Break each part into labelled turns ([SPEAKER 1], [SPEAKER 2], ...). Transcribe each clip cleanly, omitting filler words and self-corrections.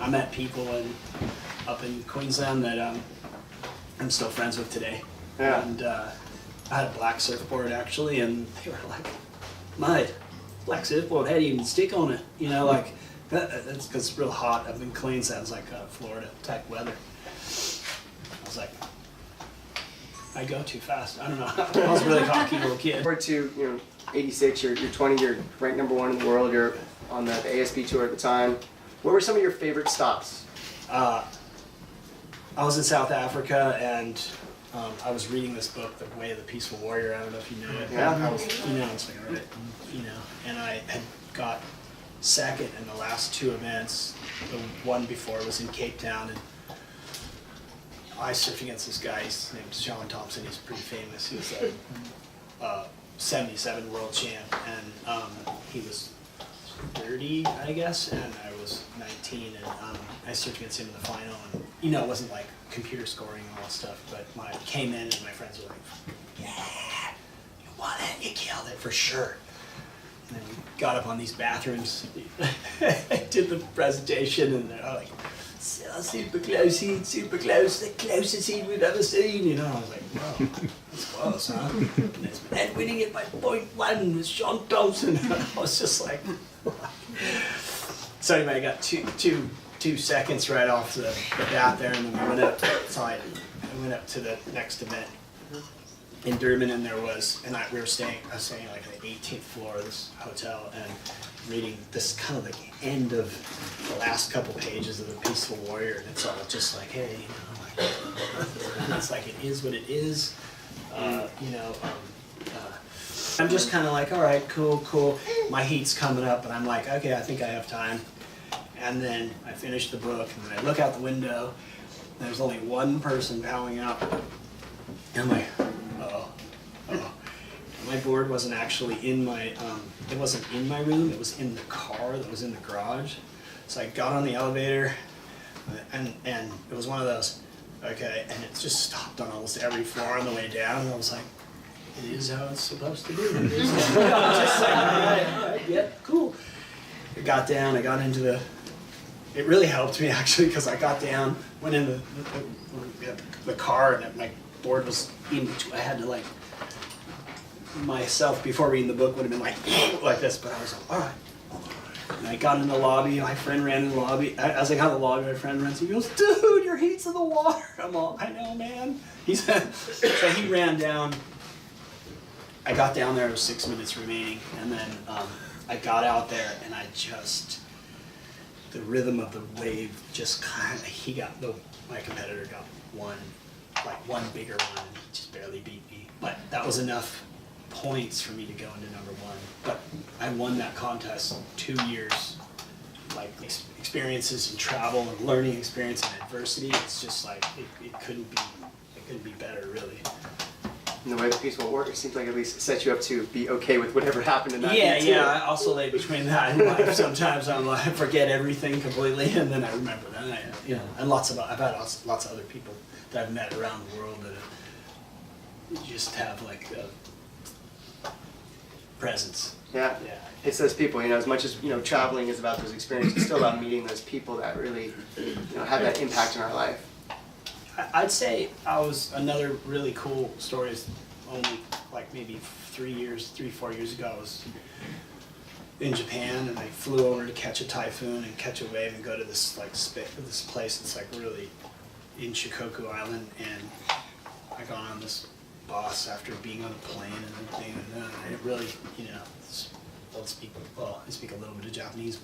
[SPEAKER 1] I met people up in Queensland that I'm still friends with today.
[SPEAKER 2] Yeah.
[SPEAKER 1] And I had a black surfboard actually, and they were like, "Mate, black surfboard, how do you even stick on it?" You know, like, that's because it's real hot up in Queensland. It's like Florida type weather. I was like, I go too fast. I don't know. I was a really cocky little kid.
[SPEAKER 2] Forward to 86. You're 20. You're ranked #1 in the world. You're on the ASB tour at the time. What were some of your favorite stops?
[SPEAKER 1] I was in South Africa, and I was reading this book, The Way of the Peaceful Warrior. I don't know if you know it.
[SPEAKER 2] Yeah.
[SPEAKER 1] I was, it's like, all right, and I had got second in the last 2 events. The one before was in Cape Town, and I surfed against this guy. His name's Sean Thompson. He's pretty famous. He was a 77 world champ, and he was 30, I guess, and I was 19, and I surfed against him in the final, and it wasn't like computer scoring and all that stuff, but I came in and my friends were like, "Yeah, you won it, you killed it for sure." And then we got up on these bathrooms, did the presentation, and they're all like, "Super close heat, super close, the closest heat we've ever seen." I was like, "Whoa, that's close, huh?" And winning it by 0.1 was Sean Thompson. I was just like, so anyway, I got two seconds right off the bat there, and then we went up. So I went up to the next event in Durban, and I was staying like on the 18th floor of this hotel, and reading this kind of like end of the last couple pages of The Peaceful Warrior, and it's all just like, hey, and it's like, it is what it is, I'm just kind of like, all right, cool. My heat's coming up, and I'm like, okay, I think I have time. And then I finish the book, and then I look out the window, and there's only one person bowing out. And I'm like, uh-oh. My board wasn't actually in my, it wasn't in my room, it was in the car that was in the garage. So I got on the elevator, and it was one of those, okay, and it just stopped on almost every floor on the way down, and I was like, it is how it's supposed to be. It is. Just like, all right, yeah, cool. I got down, I got into it really helped me actually, because I got down, went in the car, and my board was in between. I had to like, myself before reading the book would have been like this, but I was like, all right. And I got in the lobby, my friend ran in the lobby. As I got in the lobby, my friend runs, he goes, "Dude, your heat's in the water." I'm all, "I know, man." So he ran down. I got down there, it was 6 minutes remaining, and then I got out there, and the rhythm of the wave just kind of, my competitor got one bigger one, and just barely beat me. But that was enough points for me to go into #1. But I won that contest 2 years, like experiences and travel and learning experience and adversity. It's just like, it couldn't be better, really.
[SPEAKER 2] And the way the Peaceful Warrior seems like at least set you up to be okay with whatever happened in that
[SPEAKER 1] Yeah,
[SPEAKER 2] day, too.
[SPEAKER 1] I also lay between that and life. Sometimes I forget everything completely, and then I remember that. And I've had lots of other people that I've met around the world that just have like a presence.
[SPEAKER 2] Yeah. It's those people, as much as traveling is about those experiences, it's still about meeting those people that really have that impact in our life.
[SPEAKER 1] I'd say another really cool story is only like maybe 4 years ago. I was in Japan, and I flew over to catch a typhoon and catch a wave and go to this this place that's like really in Shikoku Island, and I got on this bus after being on a plane and everything, and I really, I speak a little bit of Japanese,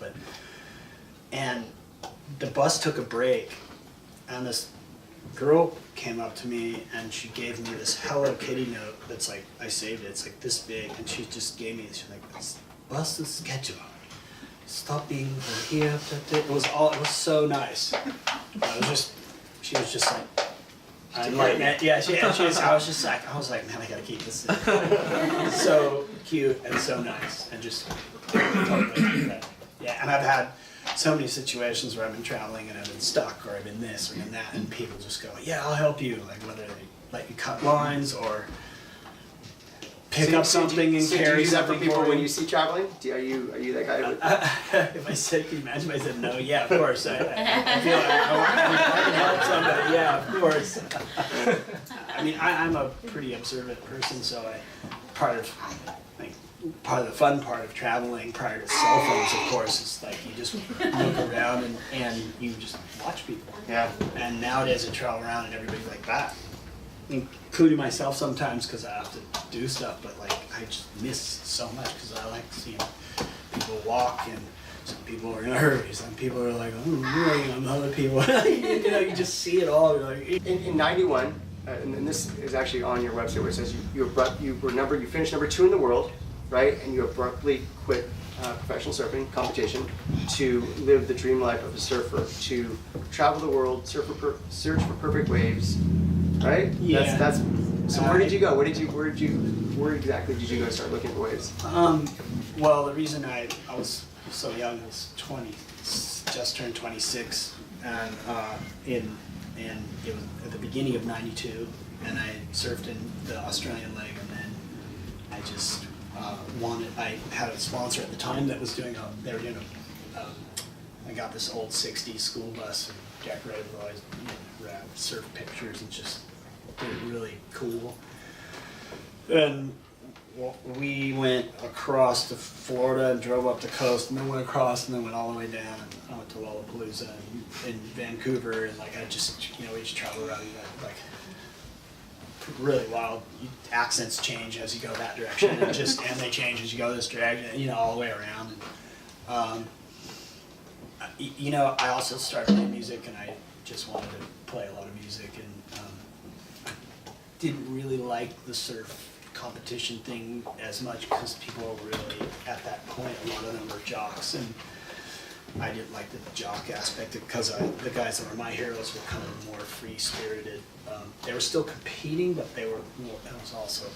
[SPEAKER 1] and the bus took a break, and this girl came up to me, and she gave me this Hello Kitty note that's like, I saved it, it's like this big, and she just gave me, she's like, "Bus is schedule. Stop being here." It was so nice. She was just like, I'm like, man, I was like, man, I gotta keep this. So cute and so nice, and just totally, yeah. And I've had so many situations where I've been traveling and I've been stuck, or I've been this or been that, and people just go, "Yeah, I'll help you," like whether they let you cut lines or pick up something and
[SPEAKER 2] so
[SPEAKER 1] carry
[SPEAKER 2] do you do that for
[SPEAKER 1] something
[SPEAKER 2] people
[SPEAKER 1] for
[SPEAKER 2] when
[SPEAKER 1] you.
[SPEAKER 2] you see traveling? Are you that guy?
[SPEAKER 1] If I said, can you imagine if I said no? Yeah, of course. I feel like I can help somebody. Yeah, of course. I mean, I'm a pretty observant person, so part of the fun part of traveling prior to cell phones, of course, is like you just look around and you just watch people.
[SPEAKER 2] Yeah.
[SPEAKER 1] And nowadays I travel around and everybody's like that, including myself sometimes because I have to do stuff. But like I just miss so much because I like seeing people walk, and some people are in a hurry, some people are like, oh, I'm other people. You know, you just see it all. You're like,
[SPEAKER 2] In '91, and this is actually on your website where it says you finished number 2 in the world, right? And you abruptly quit professional surfing competition to live the dream life of a surfer, to travel the world, search for perfect waves, right?
[SPEAKER 1] Yeah.
[SPEAKER 2] That's so. Where did you go? Where exactly did you go to start looking for waves?
[SPEAKER 1] Well, the reason I was so young, I was 20, just turned 26, and it was at the beginning of '92, and I surfed in the Australian leg, and then I just I had a sponsor at the time that was doing I got this old '60s school bus and decorated with all these rad surf pictures, and just they're really cool. And we went across to Florida and drove up the coast, and then went across, and then went all the way down. And I went to Lollapalooza in Vancouver, and like I just we just travel around like really wild. Accents change as you go that direction, and they change as you go this direction. All the way around. And, I also started playing music, and I just wanted to play a lot of music, and I didn't really like the surf competition thing as much because people were really, at that point, a lot of them were jocks, and I didn't like the jock aspect because the guys that were my heroes were kind of more free-spirited. They were still competing, but they were more, it was also,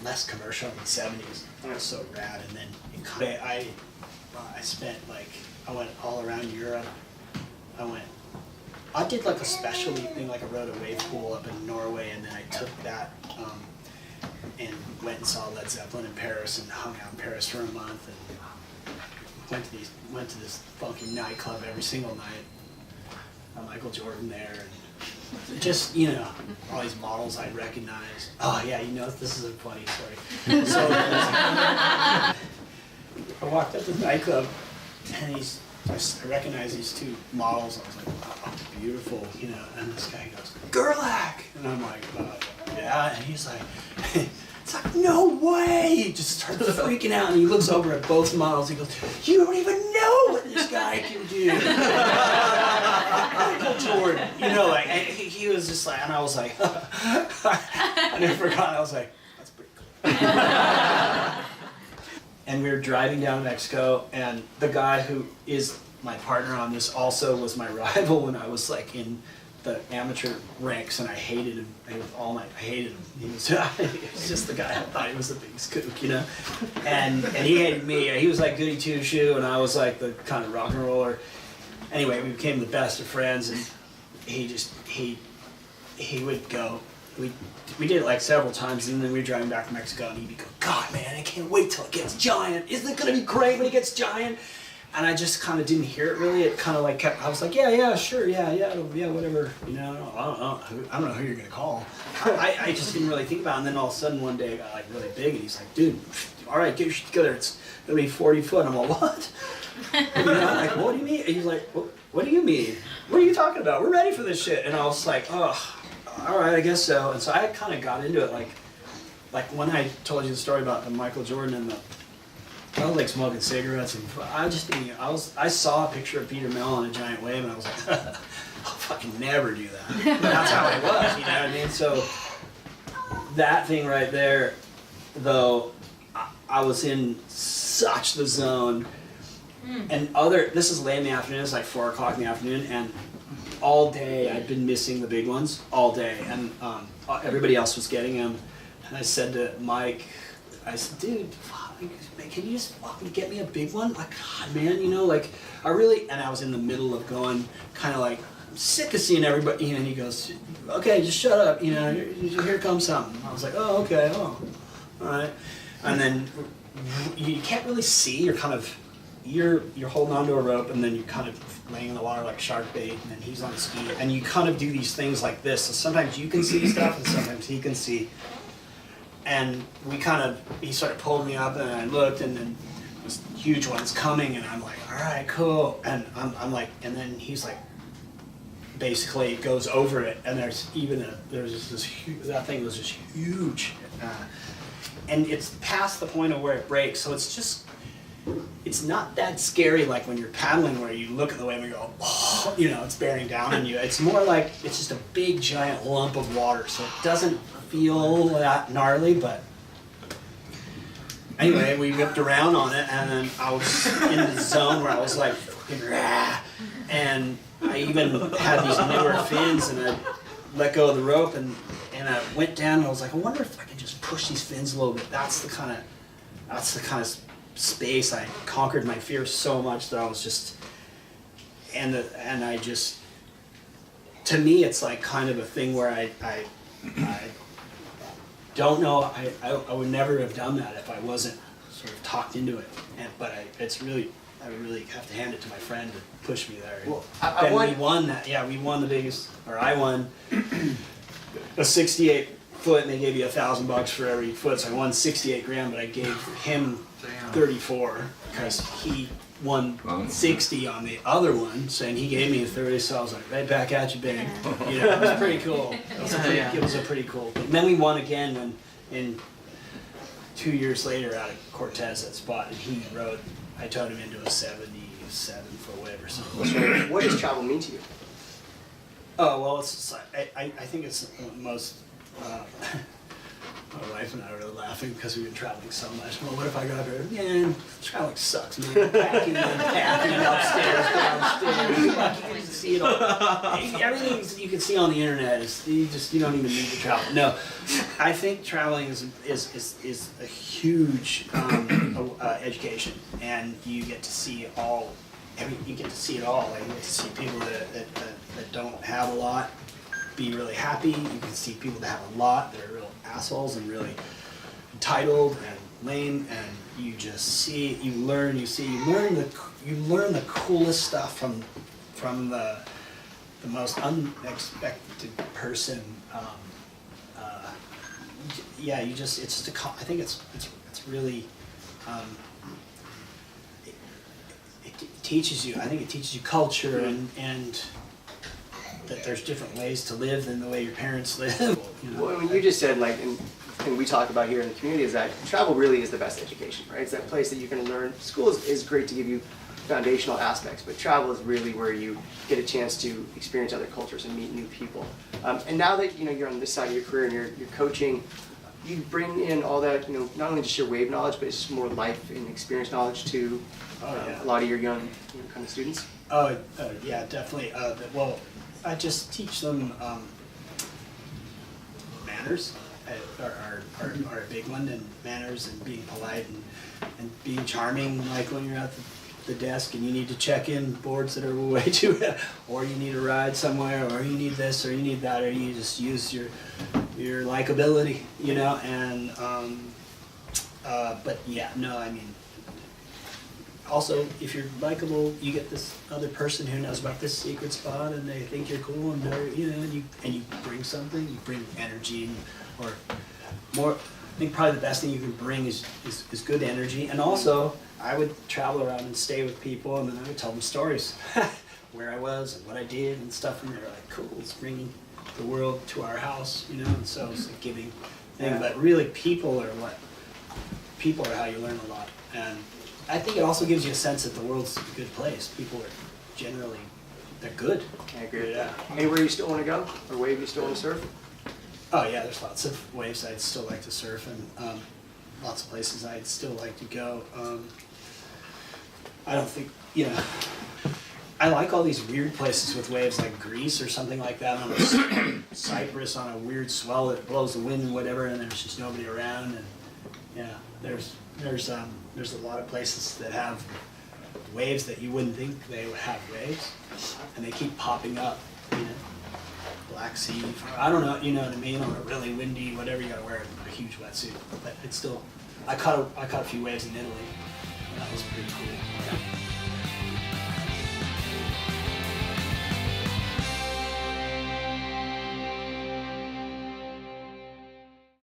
[SPEAKER 1] less commercial in the '70s. It was so rad. And then I spent I went all around Europe. I did like a specialty thing, like I rode a wave pool up in Norway, and then I took that and went and saw Led Zeppelin in Paris and hung out in Paris for a month, and went to this funky nightclub every single night. Michael Jordan there, and just all these models I recognized. Oh yeah, this is a funny story. So I walked up to the nightclub, and I recognized these two models. I was like, wow, beautiful, and this guy goes, Gerlach! And I'm like, yeah, and he's like, it's like, no way! He just starts freaking out, and he looks over at both models, he goes, you don't even know what this guy can do! Michael Jordan, and he was just like, and I was like, I never forgot, I was like, that's pretty cool. And we were driving down to Mexico, and the guy who is my partner on this also was my rival when I was in the amateur ranks, and I hated him. I hated him. He was just the guy I thought he was the biggest kook, And he hated me. He was like goody two shoe, and I was like the kind of rock and roller. Anyway, we became the best of friends, and he would go. We did it several times, and then we were driving back to Mexico, and he'd go, God, man, I can't wait till it gets giant. Isn't it going to be great when it gets giant? And I just kind of didn't hear it really. It kind of I was like, yeah, sure, yeah, whatever. I don't know who you're going to call. I just didn't really think about it. And then all of a sudden one day it got really big, and he's like, dude, all right, get your shit together. It's going to be 40 foot. I'm like, what? I'm like, what do you mean? And he's like, what do you mean? What are you talking about? We're ready for this shit. And I was like, oh, all right, I guess so. And so I kind of got into it, like when I told you the story about the Michael Jordan and I was smoking cigarettes, and I just didn't. I saw a picture of Peter Mel on a giant wave, and I was like, I'll fucking never do that. But that's how I was, you know what I mean? So that thing right there, though, I was in such the zone, and this is late in the afternoon. It's 4 o'clock in the afternoon, and all day I'd been missing the big ones all day, and everybody else was getting them. And I said to Mike, I said, dude, can you just fucking get me a big one? God, man, I really, and I was in the middle of going, kind of I'm sick of seeing everybody, and he goes, okay, just shut up, here comes something. I was like, oh, okay, all all right. And then you can't really see. You're holding onto a rope, and then you're kind of laying in the water like shark bait, and then he's on a ski, and you kind of do these things like this. So sometimes you can see stuff, and sometimes he can see. And he started pulling me up, and I looked, and then this huge one's coming, and I'm like, all right, cool. And I'm like, and then he's like, basically goes over it, and that thing was just huge, and it's past the point of where it breaks. So it's not that scary like when you're paddling, where you look at the wave and you go, oh, it's bearing down on you. It's more like it's just a big giant lump of water, so it doesn't feel that gnarly. But anyway, we whipped around on it, and then I was in the zone where I was like, rah, and I even had these newer fins, and I let go of the rope, and I went down, and I was like, I wonder if I could just push these fins a little bit. That's the kind of space. I conquered my fear so much that I was just, to me, it's like kind of a thing where I don't know, I would never have done that if I wasn't sort of talked into it. I really have to hand it to my friend to push me there.
[SPEAKER 2] Well,
[SPEAKER 1] we won that. Yeah, we won the biggest, or I won a 68 foot, and they gave you $1,000 for every foot. So I won 68 grand, but I gave him 34 because he won 60 on the other one, saying he gave me 30. So I was like, right back at you, baby. It was pretty cool. It was a pretty cool thing. And then we won again in 2 years later out of Cortez, that spot, and he rode. I towed him into a 77-foot wave or something.
[SPEAKER 2] What does travel mean to you?
[SPEAKER 1] Oh, well, I think it's the most, my wife and I were laughing because we've been traveling so much. Well, what if I go up here? Yeah, traveling sucks, man. Packing upstairs, downstairs. You can see it all. Everything you can see on the internet is you don't even need to travel. No, I think traveling is a huge education, and you get to see all. You get to see it all. Like, you get to see people that don't have a lot be really happy. You can see people that have a lot that are real assholes and really entitled and lame, and you just learn the coolest stuff from the most unexpected person. I think it's really it teaches you. I think it teaches you culture and that there's different ways to live than the way your parents live.
[SPEAKER 2] Well, I mean, you just said, like, and we talk about here in the community, is that travel really is the best education, right? It's that place that you can learn. School is great to give you foundational aspects, but travel is really where you get a chance to experience other cultures and meet new people. And now that you're on this side of your career and you're coaching, you bring in all that, not only just your wave knowledge, but it's just more life and experience knowledge to a lot of your young kind of students.
[SPEAKER 1] Yeah, definitely. Well, I just teach them manners are a big one, and manners and being polite and being charming, like when you're at the desk and you need to check in boards that are way too, or you need a ride somewhere, or you need this, or you need that, or you just use your likability, and but yeah, no, I mean, also, if you're likable, you get this other person who knows about this secret spot, and they think you're cool, and you bring something. You bring energy, or more. I think probably the best thing you can bring is good energy. And also, I would travel around and stay with people, and then I would tell them stories, where I was and what I did and stuff, and they're like, "Cool, it's bringing the world to our house," And so it's a giving thing. But really, people are how you learn a lot, and I think it also gives you a sense that the world's a good place. People are generally, they're good.
[SPEAKER 2] I agree with that. Anywhere you still want to go, or wave you still want to surf?
[SPEAKER 1] Oh yeah, there's lots of waves I'd still like to surf, and lots of places I'd still like to go. I don't think, I like all these weird places with waves, like Greece or something like that, on Cyprus on a weird swell that blows the wind and whatever, and there's just nobody around, and yeah, there's a lot of places that have waves that you wouldn't think they would have waves, and they keep popping up, Black Sea. I don't know, you know what I mean, on a really windy, whatever, you gotta wear a huge wetsuit. But it's still, I caught a few waves in Italy.